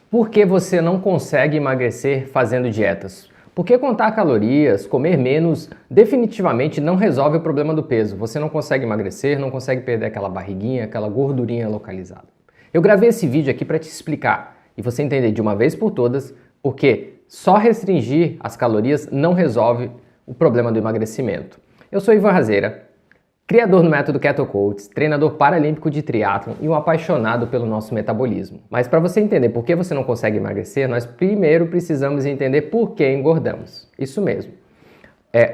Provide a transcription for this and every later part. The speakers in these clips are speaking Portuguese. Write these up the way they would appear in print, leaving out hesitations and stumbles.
Por que você não consegue emagrecer fazendo dietas? Porque contar calorias, comer menos, definitivamente não resolve o problema do peso. Você não consegue emagrecer, não consegue perder aquela barriguinha, aquela gordurinha localizada. Eu gravei esse vídeo aqui para te explicar e você entender de uma vez por todas porque só restringir as calorias não resolve o problema do emagrecimento. Eu sou Ivan Razeira, criador do método Keto Coach, treinador paralímpico de triatlon e um apaixonado pelo nosso metabolismo. Mas para você entender por que você não consegue emagrecer, nós primeiro precisamos entender por que engordamos. Isso mesmo.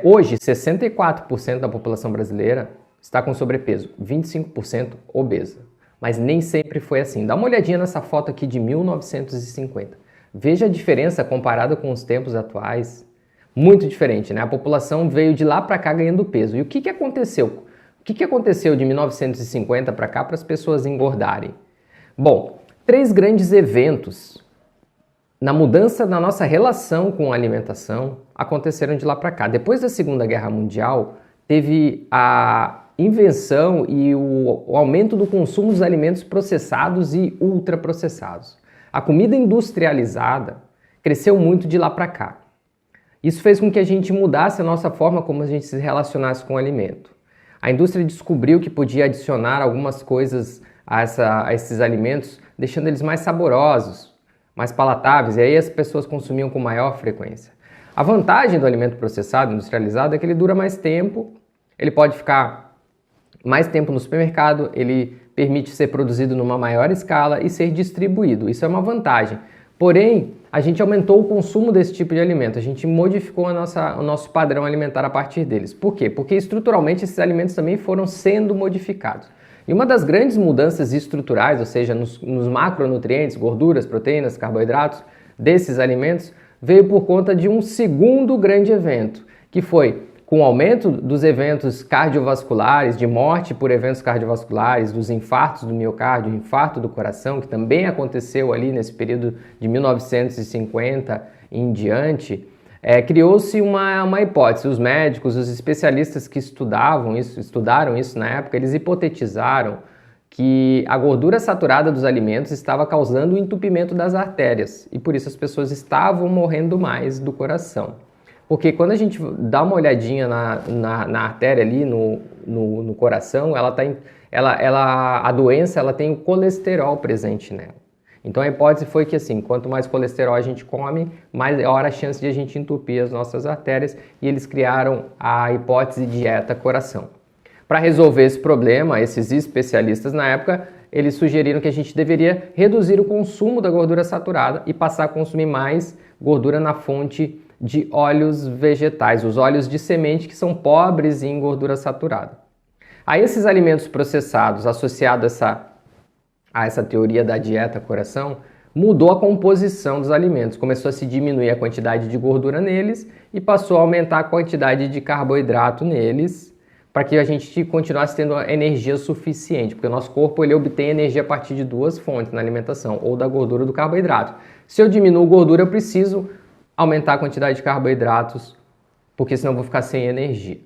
Hoje, 64% da população brasileira está com sobrepeso, 25% obesa. Mas nem sempre foi assim. Dá uma olhadinha nessa foto aqui de 1950. Veja a diferença comparada com os tempos atuais. Muito diferente, né? A população veio de lá para cá ganhando peso. E o que aconteceu? O que aconteceu de 1950 para cá para as pessoas engordarem? Bom, 3 grandes eventos na mudança da nossa relação com a alimentação aconteceram de lá para cá. Depois da Segunda Guerra Mundial, teve a invenção e o aumento do consumo dos alimentos processados e ultraprocessados. A comida industrializada cresceu muito de lá para cá. Isso fez com que a gente mudasse a nossa forma como a gente se relacionasse com o alimento. A indústria descobriu que podia adicionar algumas coisas a esses alimentos, deixando eles mais saborosos, mais palatáveis, e aí as pessoas consumiam com maior frequência. A vantagem do alimento processado, industrializado, é que ele dura mais tempo, ele pode ficar mais tempo no supermercado, ele permite ser produzido numa maior escala e ser distribuído. Isso é uma vantagem. Porém, a gente aumentou o consumo desse tipo de alimento, a gente modificou o nosso padrão alimentar a partir deles. Por quê? Porque estruturalmente esses alimentos também foram sendo modificados. E uma das grandes mudanças estruturais, ou seja, nos macronutrientes, gorduras, proteínas, carboidratos desses alimentos, veio por conta de um segundo grande evento, que foi com o aumento dos eventos cardiovasculares, de morte por eventos cardiovasculares, dos infartos do miocárdio, infarto do coração, que também aconteceu ali nesse período de 1950 em diante, criou-se uma hipótese. Os médicos, os especialistas que estudaram isso na época, eles hipotetizaram que a gordura saturada dos alimentos estava causando o entupimento das artérias e por isso as pessoas estavam morrendo mais do coração. Porque quando a gente dá uma olhadinha na artéria ali, no coração, a doença ela tem o colesterol presente nela. Então a hipótese foi que assim, quanto mais colesterol a gente come, maior a chance de a gente entupir as nossas artérias, e eles criaram a hipótese dieta-coração. Para resolver esse problema, esses especialistas na época, eles sugeriram que a gente deveria reduzir o consumo da gordura saturada e passar a consumir mais gordura na fonte de óleos vegetais, os óleos de semente que são pobres em gordura saturada. Aí esses alimentos processados associados a essa teoria da dieta coração mudou a composição dos alimentos, começou a se diminuir a quantidade de gordura neles e passou a aumentar a quantidade de carboidrato neles para que a gente continuasse tendo energia suficiente, porque o nosso corpo ele obtém energia a partir de 2 fontes na alimentação, ou da gordura ou do carboidrato. Se eu diminuo gordura, eu preciso aumentar a quantidade de carboidratos, porque senão eu vou ficar sem energia.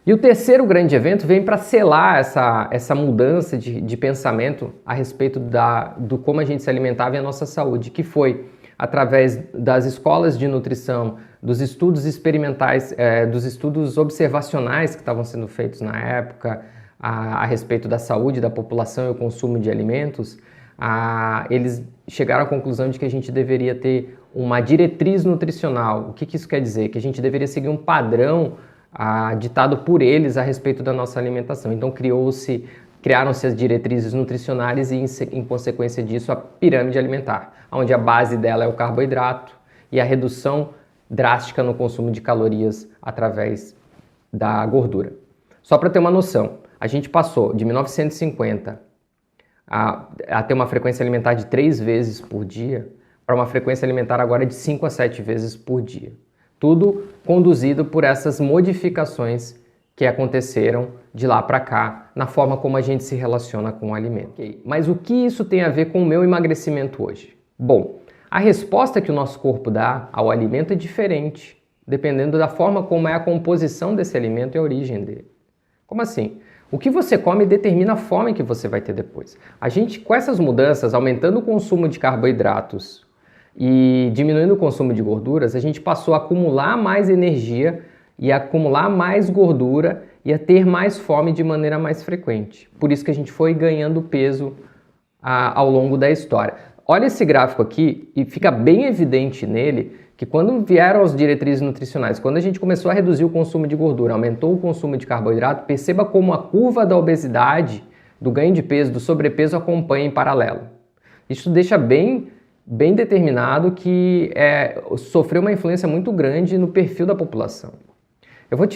E o terceiro grande evento vem para selar essa mudança de pensamento a respeito do como a gente se alimentava e a nossa saúde, que foi através das escolas de nutrição, dos estudos experimentais, dos estudos observacionais que estavam sendo feitos na época a respeito da saúde da população e o consumo de alimentos. Eles chegaram à conclusão de que a gente deveria ter uma diretriz nutricional. O que isso quer dizer? Que a gente deveria seguir um padrão ditado por eles a respeito da nossa alimentação. Então criaram-se as diretrizes nutricionais e, em consequência disso, a pirâmide alimentar, onde a base dela é o carboidrato e a redução drástica no consumo de calorias através da gordura. Só para ter uma noção, a gente passou de 1950 a ter uma frequência alimentar de 3 vezes por dia para uma frequência alimentar agora de 5 a 7 vezes por dia. Tudo conduzido por essas modificações que aconteceram de lá para cá na forma como a gente se relaciona com o alimento. Mas o que isso tem a ver com o meu emagrecimento hoje? Bom, a resposta que o nosso corpo dá ao alimento é diferente, dependendo da forma como é a composição desse alimento e a origem dele. Como assim? O que você come determina a fome que você vai ter depois. A gente, com essas mudanças, aumentando o consumo de carboidratos e diminuindo o consumo de gorduras, a gente passou a acumular mais energia e a acumular mais gordura e a ter mais fome de maneira mais frequente. Por isso que a gente foi ganhando peso ao longo da história. Olha esse gráfico aqui e fica bem evidente nele que quando vieram as diretrizes nutricionais, quando a gente começou a reduzir o consumo de gordura, aumentou o consumo de carboidrato, perceba como a curva da obesidade, do ganho de peso, do sobrepeso acompanha em paralelo. Isso deixa bem determinado que sofreu uma influência muito grande no perfil da população. Eu vou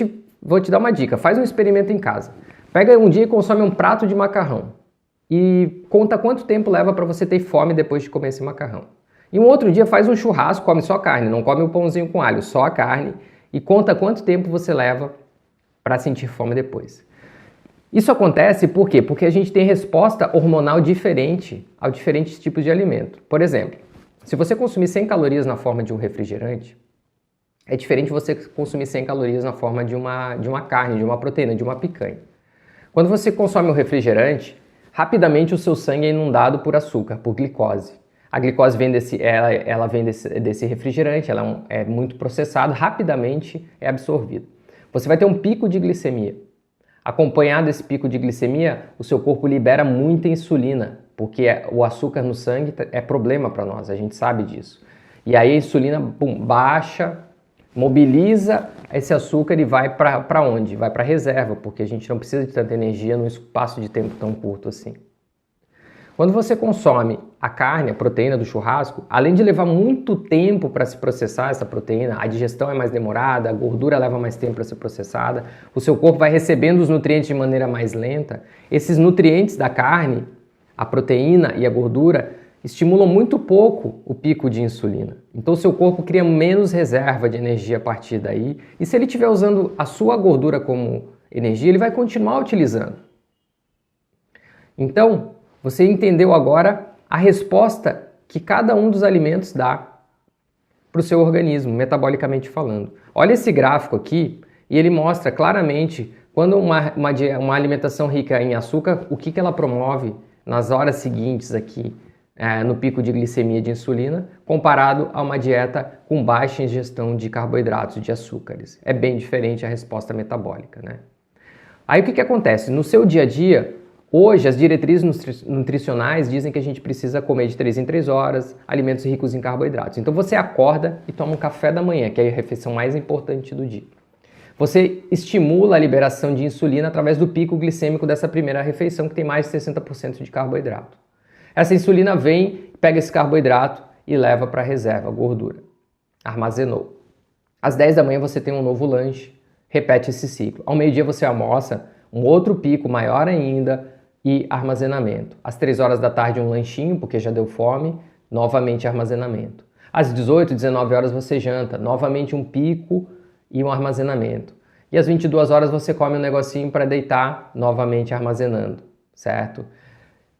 te dar uma dica, faz um experimento em casa. Pega um dia e consome um prato de macarrão e conta quanto tempo leva para você ter fome depois de comer esse macarrão. E um outro dia faz um churrasco, come só carne, não come o pãozinho com alho, só a carne, e conta quanto tempo você leva para sentir fome depois. Isso acontece por quê? Porque a gente tem resposta hormonal diferente a diferentes tipos de alimento. Por exemplo, se você consumir 100 calorias na forma de um refrigerante, é diferente de você consumir 100 calorias na forma de uma carne, de uma proteína, de uma picanha. Quando você consome um refrigerante, rapidamente o seu sangue é inundado por açúcar, por glicose. A glicose vem desse refrigerante, ela é muito processada, rapidamente é absorvida. Você vai ter um pico de glicemia. Acompanhado desse pico de glicemia, o seu corpo libera muita insulina, porque o açúcar no sangue é problema para nós, a gente sabe disso. E aí a insulina baixa, mobiliza esse açúcar e vai para onde? Vai para a reserva, porque a gente não precisa de tanta energia num espaço de tempo tão curto assim. Quando você consome a carne, a proteína do churrasco, além de levar muito tempo para se processar essa proteína, a digestão é mais demorada, a gordura leva mais tempo para ser processada, o seu corpo vai recebendo os nutrientes de maneira mais lenta. Esses nutrientes da carne, a proteína e a gordura, estimulam muito pouco o pico de insulina. Então o seu corpo cria menos reserva de energia a partir daí, e se ele estiver usando a sua gordura como energia, ele vai continuar utilizando. Então, você entendeu agora a resposta que cada um dos alimentos dá para o seu organismo, metabolicamente falando. Olha esse gráfico aqui e ele mostra claramente quando uma alimentação rica em açúcar, o que ela promove nas horas seguintes aqui no pico de glicemia de insulina, comparado a uma dieta com baixa ingestão de carboidratos, de açúcares. É bem diferente a resposta metabólica, né? Aí o que acontece? No seu dia a dia, hoje, as diretrizes nutricionais dizem que a gente precisa comer de 3 em 3 horas, alimentos ricos em carboidratos. Então você acorda e toma um café da manhã, que é a refeição mais importante do dia. Você estimula a liberação de insulina através do pico glicêmico dessa primeira refeição, que tem mais de 60% de carboidrato. Essa insulina vem, pega esse carboidrato e leva para a reserva, gordura. Armazenou. Às 10 da manhã você tem um novo lanche, repete esse ciclo. Ao meio-dia você almoça, um outro pico maior ainda, e armazenamento. Às 3 horas da tarde um lanchinho, porque já deu fome, novamente armazenamento. Às 18, 19 horas você janta, novamente um pico e um armazenamento. E às 22 horas você come um negocinho para deitar, novamente armazenando, certo?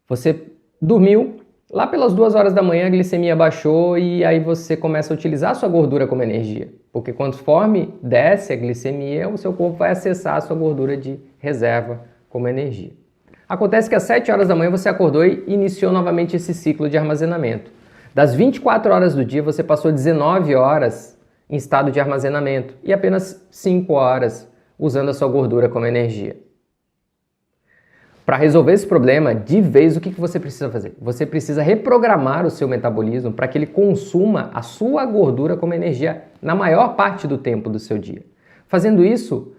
Você dormiu, lá pelas 2 horas da manhã a glicemia baixou e aí você começa a utilizar a sua gordura como energia. Porque conforme desce a glicemia, o seu corpo vai acessar a sua gordura de reserva como energia. Acontece que às 7 horas da manhã você acordou e iniciou novamente esse ciclo de armazenamento. Das 24 horas do dia, você passou 19 horas em estado de armazenamento e apenas 5 horas usando a sua gordura como energia. Para resolver esse problema de vez, o que você precisa fazer? Você precisa reprogramar o seu metabolismo para que ele consuma a sua gordura como energia na maior parte do tempo do seu dia. Fazendo isso,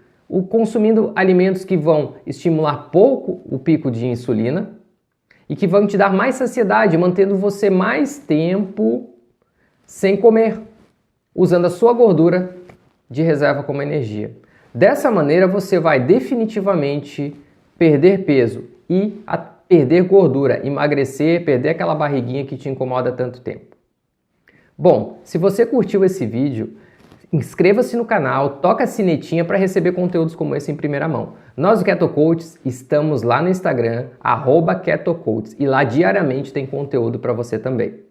consumindo alimentos que vão estimular pouco o pico de insulina e que vão te dar mais saciedade, mantendo você mais tempo sem comer, usando a sua gordura de reserva como energia. Dessa maneira você vai definitivamente perder peso e perder gordura, emagrecer, perder aquela barriguinha que te incomoda tanto tempo. Bom, se você curtiu esse vídeo, inscreva-se no canal, toca a sinetinha para receber conteúdos como esse em primeira mão. Nós do Keto Coaches estamos lá no Instagram, @KetoCoaches, e lá diariamente tem conteúdo para você também.